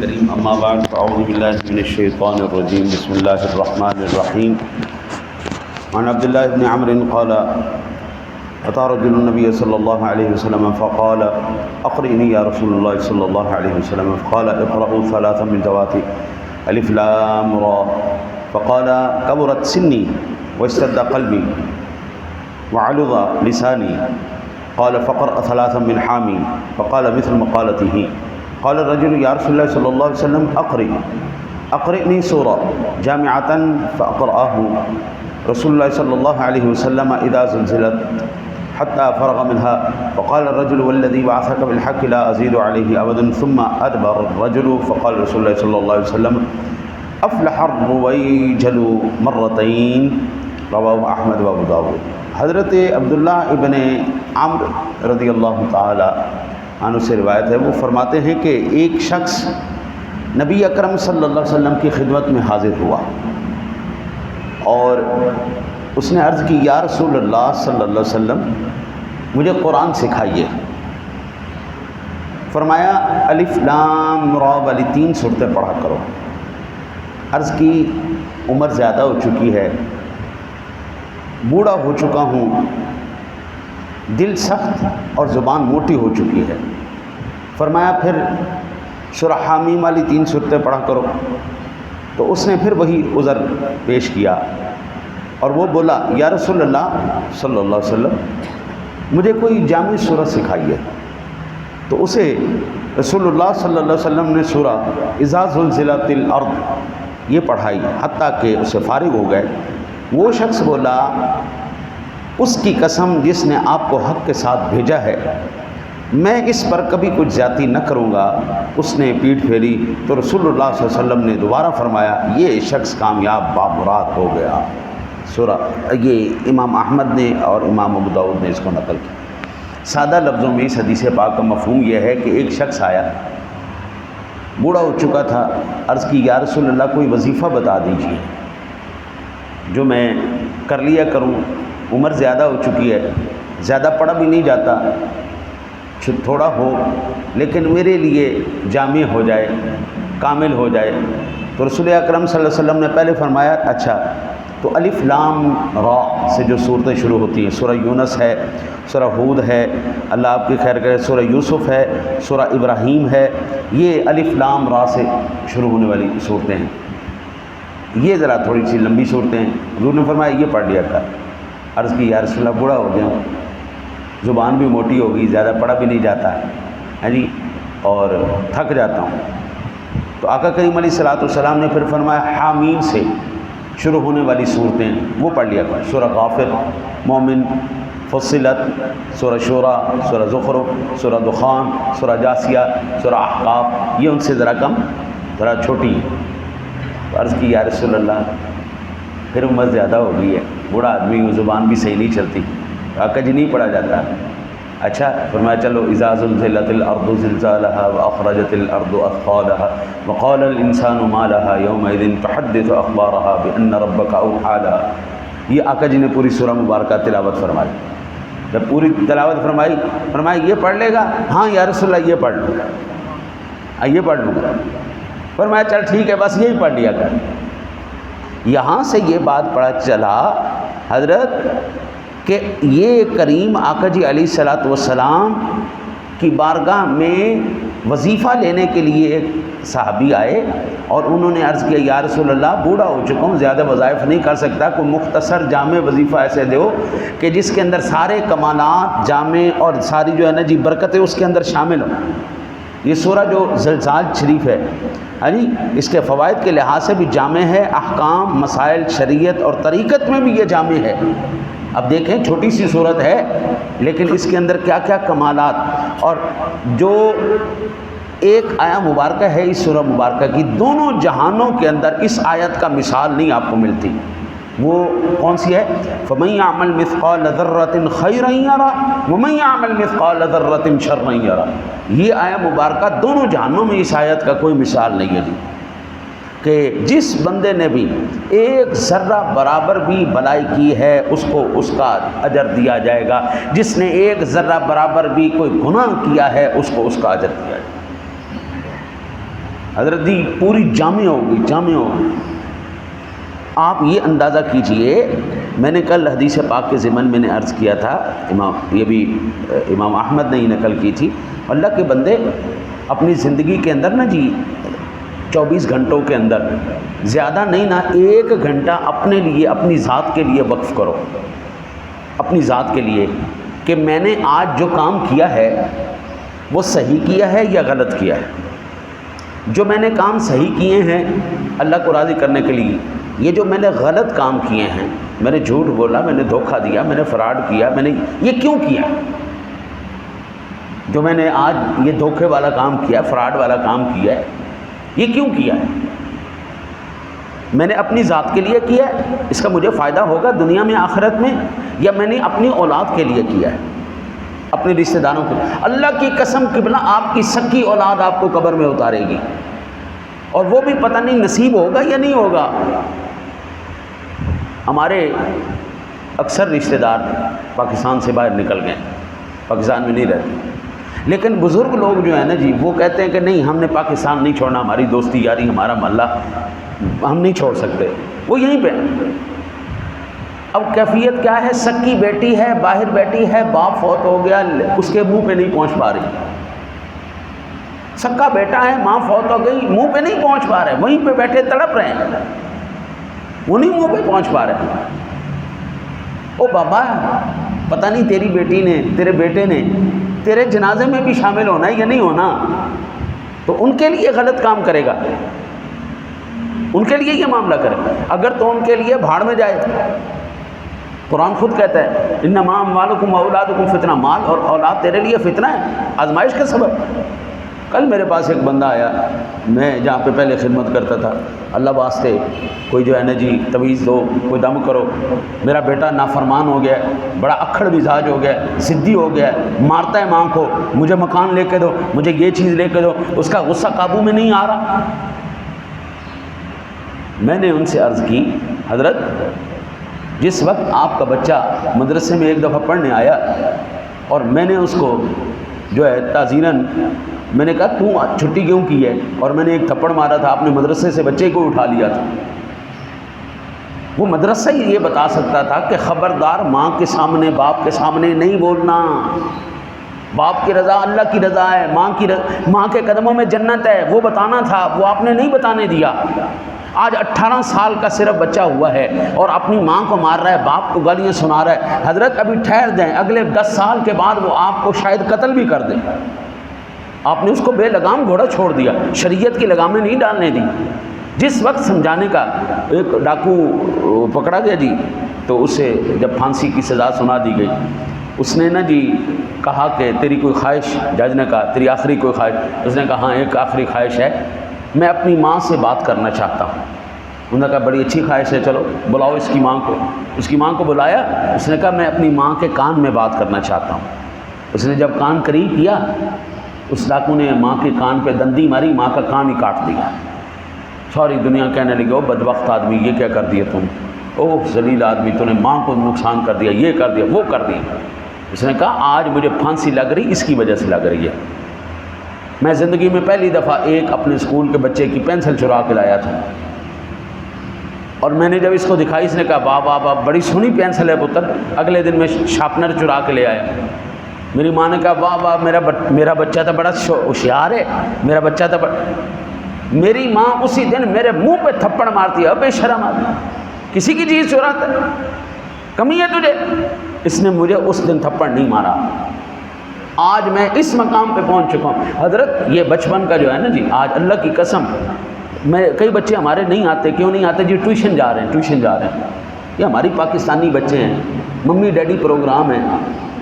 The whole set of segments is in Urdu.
الكريم اما بعد فاعوذ بالله من الشيطان الرجيم بسم الله الرحمن الرحيم عن عبد الله بن عمرو قال اتى رجل النبي صلى الله عليه وسلم فقال اقرئني يا رسول الله صلى الله عليه وسلم فقال اقرأوا ثلاثا من ذوات الف لام را فقال كبرت سني واشتد قلبي وعلظ لساني قال فقرأ ثلاثا من حامي فقال مثل مقالته قال الرجل يا رسول الله صلى الله عليه وسلم أقرئني سورة جامعة فأقرأه رسول الله صلى الله عليه وسلم إذا زلزلت حتى فرغ منها فقال الرجل والذي بعثك بالحق لا أزيد عليه أبدا ثم أدبر الرجل فقال رسول الله صلى الله عليه وسلم أفلح الرويجل مرتين رواه أحمد وأبو داود۔ حضرت عبداللہ ابن عمرو رضی اللہ تعالی عنہ سے روایت ہے، وہ فرماتے ہیں کہ ایک شخص نبی اکرم صلی اللہ علیہ وسلم کی خدمت میں حاضر ہوا اور اس نے عرض کی یا رسول اللہ صلی اللہ علیہ وسلم مجھے قرآن سکھائیے۔ فرمایا الف لام را والی 3 صورتیں پڑھا کرو۔ عرض کی عمر زیادہ ہو چکی ہے، بوڑھا ہو چکا ہوں، دل سخت اور زبان موٹی ہو چکی ہے۔ فرمایا پھر سورہ حامیم والی 3 صورتیں پڑھا کرو۔ تو اس نے پھر وہی عذر پیش کیا اور وہ بولا یا رسول اللہ صلی اللہ علیہ وسلم مجھے کوئی جامع سورہ سکھائیے۔ تو اسے رسول اللہ صلی اللہ علیہ وسلم نے سورہ اذا زلزلت الارض یہ پڑھائی حتیٰ کہ اسے فارغ ہو گئے۔ وہ شخص بولا اس کی قسم جس نے آپ کو حق کے ساتھ بھیجا ہے میں اس پر کبھی کچھ زیادتی نہ کروں گا۔ اس نے پیٹھ پھیری تو رسول اللہ صلی اللہ علیہ وسلم نے دوبارہ فرمایا یہ شخص کامیاب بامراد ہو گیا۔ سورہ یہ امام احمد نے اور امام ابو داؤد نے اس کو نقل کیا۔ سادہ لفظوں میں اس حدیث پاک کا مفہوم یہ ہے کہ ایک شخص آیا، بوڑھا ہو چکا تھا، عرض کی یا رسول اللہ کوئی وظیفہ بتا دیجیے جو میں کر لیا کروں، عمر زیادہ ہو چکی ہے، زیادہ پڑھا بھی نہیں جاتا، تھوڑا ہو لیکن میرے لیے جامع ہو جائے، کامل ہو جائے۔ تو رسول اکرم صلی اللہ علیہ وسلم نے پہلے فرمایا اچھا تو الف لام را سے جو صورتیں شروع ہوتی ہیں، سورہ یونس ہے، سورہ ہود ہے، اللہ آپ کی خیر کرے، سورہ یوسف ہے، سورہ ابراہیم ہے، یہ الف لام را سے شروع ہونے والی صورتیں ہیں۔ یہ ذرا تھوڑی سی لمبی صورتیں ہیں، حضور نے فرمایا یہ پڑھ لیا کر۔ عرض کی یا رسول اللہ بوڑھا ہو گیا ہوں، زبان بھی موٹی ہوگی، زیادہ پڑھا بھی نہیں جاتا ہے جی، اور تھک جاتا ہوں۔ تو آقا کریم علیہ الصلوۃ والسلام نے پھر فرمایا حامیم سے شروع ہونے والی صورتیں وہ پڑھ لیا کر، سورہ غافر، مومن، فصلت، سورہ شورى، سورہ زخرف، سورہ دخان، سورہ جاثیہ، سورہ احقاف، یہ ان سے ذرا کم، ذرا چھوٹی ہیں۔ عرض کی یا رسول اللہ پھر عمر زیادہ ہو گئی ہے، بوڑھا آدمی ہوں، زبان بھی صحیح نہیں چلتی، آقا جی نہیں پڑھا جاتا۔ اچھا فرمایا چلو اذا زلزلت الارض زلزالها واخرجت الارض اثقالها وقال الانسان ما لها يومئذ تحدث اخبارها بان ربك اوحى لها۔ یہ آقا جی نے پوری سورہ مبارکہ تلاوت فرمائی۔ جب پوری تلاوت فرمائی فرمایا یہ پڑھ لے گا؟ ہاں یا رسول اللہ یہ پڑھ لوں گا، یہ پڑھ لوں گا۔ فرمایا چل ٹھیک ہے بس یہی پڑھ لیا کر۔ یہاں سے یہ بات پڑھا چلا حضرت کہ یہ کریم آقا جی علیہ الصلوۃ والسلام کی بارگاہ میں وظیفہ لینے کے لیے ایک صحابی آئے اور انہوں نے عرض کیا یا رسول اللہ بوڑھا ہو چکا ہوں، زیادہ وظائف نہیں کر سکتا، کوئی مختصر جامع وظیفہ ایسے دو کہ جس کے اندر سارے کمالات جامع اور ساری جو ہے نا جی برکتیں اس کے اندر شامل ہوں۔ یہ سورہ جو زلزال شریف ہے جی اس کے فوائد کے لحاظ سے بھی جامع ہے، احکام، مسائل، شریعت اور طریقت میں بھی یہ جامع ہے۔ اب دیکھیں چھوٹی سی صورت ہے لیکن اس کے اندر کیا کیا کمالات، اور جو ایک آیہ مبارکہ ہے اس سورہ مبارکہ کی، دونوں جہانوں کے اندر اس آیت کا مثال نہیں آپ کو ملتی۔ وہ کون سی ہے؟ فَمَن يَعْمَلْ مِثْقَالَ ذَرَّةٍ خَيْرًا يَرَهُ وَمَن يَعْمَلْ مِثْقَالَ ذَرَّةٍ شَرًّا يَرَهُ۔ یہ آیہ مبارکہ دونوں جہانوں میں اس آیت کا کوئی مثال نہیں ہے جی، کہ جس بندے نے بھی ایک ذرہ برابر بھی بھلائی کی ہے اس کو اس کا اجر دیا جائے گا، جس نے ایک ذرہ برابر بھی کوئی گناہ کیا ہے اس کو اس کا اجر دیا جائے گا۔ حضرت دی پوری جامع ہوگی، جامع ہوگی۔ آپ یہ اندازہ کیجئے، میں نے کل حدیث پاک کے ضمن میں نے عرض کیا تھا، یہ بھی امام احمد نے ہی نقل کی تھی، اللہ کے بندے اپنی زندگی کے اندر نا جی 24 گھنٹوں کے اندر زیادہ نہیں نا 1 گھنٹہ اپنے لیے، اپنی ذات کے لیے وقف کرو، اپنی ذات کے لیے، کہ میں نے آج جو کام کیا ہے وہ صحیح کیا ہے یا غلط کیا ہے۔ جو میں نے کام صحیح کیے ہیں اللہ کو راضی کرنے کے لیے، یہ جو میں نے غلط کام کیے ہیں، میں نے جھوٹ بولا، میں نے دھوکہ دیا، میں نے فراڈ کیا، میں نے یہ کیوں کیا؟ جو میں نے آج یہ دھوکے والا کام کیا، فراڈ والا کام کیا ہے، یہ کیوں کیا ہے؟ میں نے اپنی ذات کے لیے کیا ہے، اس کا مجھے فائدہ ہوگا دنیا میں آخرت میں، یا میں نے اپنی اولاد کے لیے کیا ہے، اپنے رشتہ داروں کو؟ اللہ کی قسم قبلہ آپ کی سکی اولاد آپ کو قبر میں اتارے گی، اور وہ بھی پتہ نہیں نصیب ہوگا یا نہیں ہوگا۔ ہمارے اکثر رشتہ دار پاکستان سے باہر نکل گئے، پاکستان میں نہیں رہتے، لیکن بزرگ لوگ جو ہیں نا جی، وہ کہتے ہیں کہ نہیں ہم نے پاکستان نہیں چھوڑنا، ہماری دوستی یاری، ہمارا محلہ ہم نہیں چھوڑ سکتے، وہ یہیں پہ۔ اب کیفیت کیا ہے؟ سکی بیٹی ہے، باہر بیٹی ہے، باپ فوت ہو گیا، اس کے منہ پہ نہیں پہنچ پا رہی۔ سکا بیٹا ہے، ماں فوت ہو گئی، منہ پہ نہیں پہنچ پا رہے، وہیں پہ بیٹھے تڑپ رہے ہیں، وہ نہیں منہ پہ پہنچ پا رہے۔ او بابا، پتہ نہیں تیری بیٹی نے، تیرے بیٹے نے تیرے جنازے میں بھی شامل ہونا ہے یا نہیں ہونا، تو ان کے لیے غلط کام کرے گا، ان کے لیے یہ معاملہ کرے، اگر تو ان کے لیے بھاڑ میں جائے۔ قرآن خود کہتا ہے انما اموالکم واولادکم فتنہ، مال اور اولاد تیرے لیے فتنہ ہے، آزمائش کا سبب۔ کل میرے پاس ایک بندہ آیا، میں جہاں پہ پہلے خدمت کرتا تھا، اللہ واسطے کوئی جو ہے نا جی تویز دو، کوئی دم کرو، میرا بیٹا نافرمان ہو گیا، بڑا اکھڑ مزاج ہو گیا، ضدی ہو گیا، مارتا ہے ماں کو، مجھے مکان لے کے دو، مجھے یہ چیز لے کے دو، اس کا غصہ قابو میں نہیں آ رہا۔ میں نے ان سے عرض کی، حضرت جس وقت آپ کا بچہ مدرسے میں ایک دفعہ پڑھنے آیا اور میں نے اس کو جو ہے تعزیراً میں نے کہا تو چھٹی کیوں کی ہے، اور میں نے ایک تھپڑ مارا تھا، آپ نے مدرسے سے بچے کو اٹھا لیا تھا۔ وہ مدرسہ ہی یہ بتا سکتا تھا کہ خبردار ماں کے سامنے، باپ کے سامنے نہیں بولنا، باپ کی رضا اللہ کی رضا ہے، ماں کے قدموں میں جنت ہے، وہ بتانا تھا، وہ آپ نے نہیں بتانے دیا۔ آج 18 سال کا صرف بچہ ہوا ہے اور اپنی ماں کو مار رہا ہے، باپ کو گالیاں سنا رہا ہے۔ حضرت ابھی ٹھہر جائیں، اگلے 10 سال کے بعد وہ آپ کو شاید قتل بھی کر دے۔ آپ نے اس کو بے لگام گھوڑا چھوڑ دیا، شریعت کی لگامیں نہیں ڈالنے دی۔ جس وقت سمجھانے کا، ایک ڈاکو پکڑا گیا جی، تو اسے جب پھانسی کی سزا سنا دی گئی، اس نے نا جی کہا کہ تیری کوئی خواہش، جج نے کہا تیری آخری کوئی خواہش؟ اس نے کہا ہاں ایک آخری خواہش ہے، میں اپنی ماں سے بات کرنا چاہتا ہوں۔ انہوں نے کہا بڑی اچھی خواہش ہے، چلو بلاؤ اس کی ماں کو۔ اس کی ماں کو بلایا، اس نے کہا میں اپنی ماں کے کان میں بات کرنا چاہتا ہوں۔ اس نے جب کان قریب کیا، اس ڈاکو نے ماں کے کان پہ دندی ماری، ماں کا کان ہی کاٹ دیا۔ ساری دنیا کہنے لگی او بدبخت آدمی، یہ کیا کر دیا تم، او ذلیل آدمی، تو نے ماں کو نقصان کر دیا، یہ کر دیا، وہ کر دیا۔ اس نے کہا آج مجھے پھانسی لگ رہی، اس کی وجہ سے لگ رہی ہے۔ میں زندگی میں پہلی دفعہ ایک اپنے اسکول کے بچے کی پینسل چرا کے لایا تھا، اور میں نے جب اس کو دکھائی، اس نے کہا واہ واہ واہ بڑی سونی پینسل ہے پتر۔ اگلے دن میں شارپنر چرا کے لے آیا۔ میری ماں نے کہا واہ واہ میرا بچہ تو بڑا ہوشیار ہے، میرا بچہ تو میری ماں اسی دن میرے منہ پہ تھپڑ مارتی ہے، بے شرم آدمی، کسی کی چیز چراتا ہے، کمی ہے تجھے۔ اس نے مجھے اس دن تھپڑ نہیں مارا۔ آج میں اس مقام پہ پہنچ چکا ہوں۔ حضرت یہ بچپن کا جو ہے نا جی، آج اللہ کی قسم میں کئی بچے ہمارے نہیں آتے، کیوں نہیں آتے جی؟ ٹیوشن جا رہے ہیں، ٹیوشن جا رہے ہیں۔ یہ ہماری پاکستانی بچے ہیں، ممی ڈیڈی پروگرام ہیں،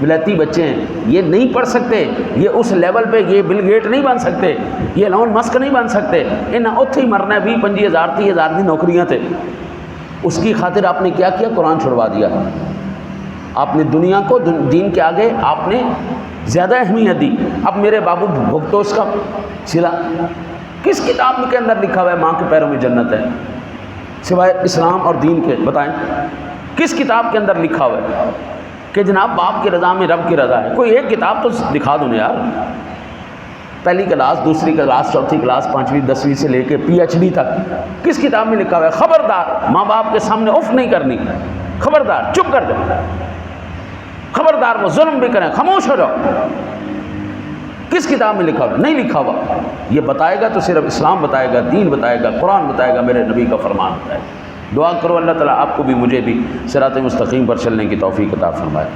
ولایتی بچے ہیں، یہ نہیں پڑھ سکتے، یہ اس لیول پہ یہ بل گیٹ نہیں بن سکتے، یہ ایلون مسک نہیں بن سکتے، انہیں اتھے ہی مرنا ہے۔ 20-25,000 30,000 دی نوکریاں تھے، اس کی خاطر آپ نے کیا کیا؟ قرآن چھڑوا دیا۔ آپ نے دنیا کو دین کے آگے آپ نے زیادہ اہمیت دی۔ اب میرے بابو بھگتو اس کا سلا۔ کس کتاب کے اندر لکھا ہوا ہے ماں کے پیروں میں جنت ہے سوائے اسلام اور دین کے؟ بتائیں کس کتاب کے اندر لکھا ہوا ہے کہ جناب باپ کی رضا میں رب کی رضا ہے؟ کوئی ایک کتاب تو دکھا دو نا یار۔ پہلی کلاس، دوسری کلاس، چوتھی کلاس، 5ویں 10ویں سے لے کے PhD تک کس کتاب میں لکھا ہوا ہے؟ خبردار ماں باپ کے سامنے اف نہیں کرنی، خبردار چپ کر جاؤ، خبردار وہ ظلم بھی کریں خاموش ہو جاؤ. کس کتاب میں لکھا ہوا؟ نہیں لکھا ہوا. یہ بتائے گا تو صرف اسلام بتائے گا، دین بتائے گا، قرآن بتائے گا، میرے نبی کا فرمان بتائے گا. دعا کرو اللہ تعالیٰ آپ کو بھی مجھے بھی صراط مستقیم پر چلنے کی توفیق عطا فرمائے.